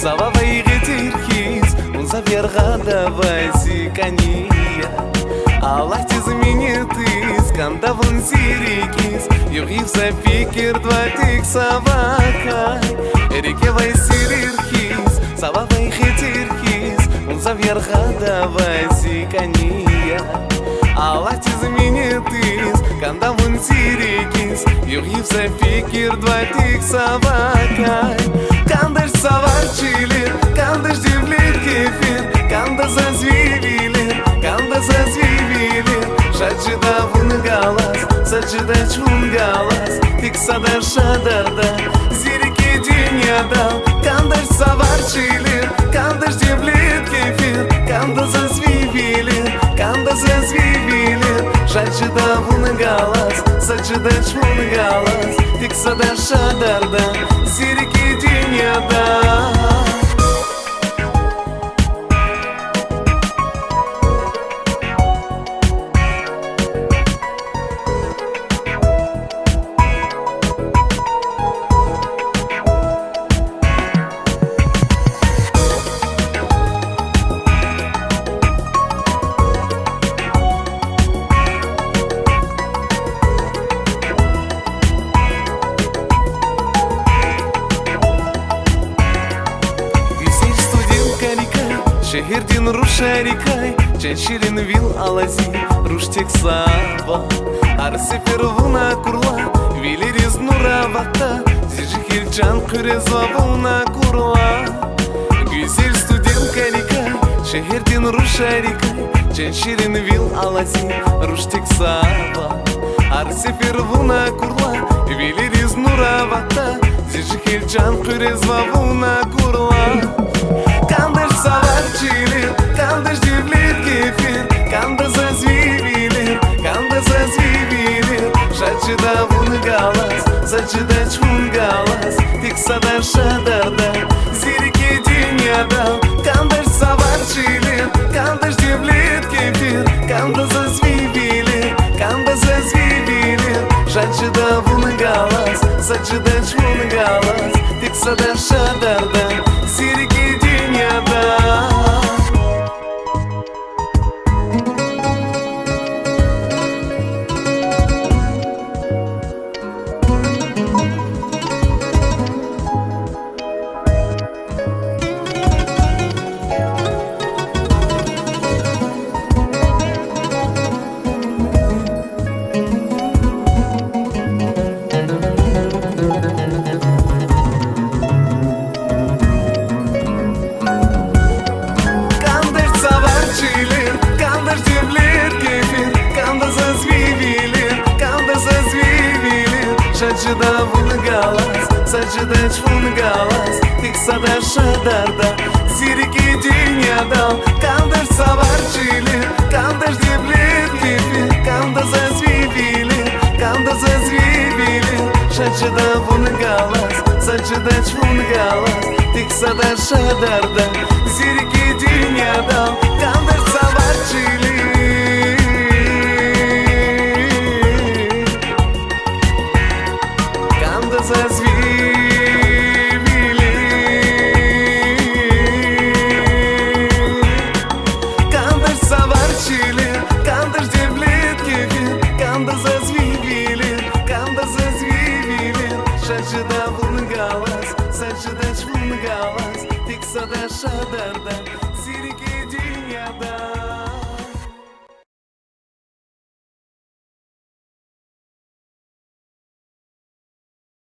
Сава вайгетирхиз, он заверга давай зикания. Аллах изменит из, канда вон сирикиз, югив за пикер два тик савака. Эрике вай сирирхиз, сава вайгетирхиз, он заверга давай зикания. Аллах изменит из, канда вон сирикиз, югив за пикер два тик савака. Кандаш саварчили, кандаш дивлит кефир, канда зазвивили, канда зазвивили. Шачида вун галас, сачида чун галас, тиксада шадарда, зирики диньяда. Кандаш саварчили, кандаш дивлит кефир, канда зазвивили, канда зазвивили. Шачида вун галас, сачида чун галас, тиксада шадарда, зирики диньяда. Şehirden ruşarikay, çenşirin vil alazi, ruştek sava. Ar sefer vuna kurla, vileriz nuravata, zirjihir can küreza vuna kurla. Güzel studentka rikay, şehirden ruşarikay, çenşirin vil alazi, ruştek sava. Ar sefer vuna kurla, vileriz nuravata, zirjihir can küreza vuna kurla. Кандаш саварчили, кандаш дивлит кефир, канда зазвивили, канда зазвивили. Шачида вун галас, сачида чун галас, тиксада шадарда, зирики диньяда. Кандаш саварчили, кандаш дивлит кефир, канда зазвивили, канда зазвивили. Шачида вун галас, сачида чун галас, тиксада шадарда, зирики диньяда. Сачида вун галас, сачида чун галас, тиксада шадарда, зирики диньяда. Кандаш саварчили, кандаш дивлит кефир, канда зазвивили, канда зазвивили. Шачида вун галас, сачида чун галас, тиксада шадарда, зирики диньяда. Кандаш саварчили, зазвивили. Кандаш саварчили, кандаш дивлит кефир, канда зазвивили, канда зазвивили. Шачида вун галас, сачида чун галас, тиксада шадарда, зирики диньяда.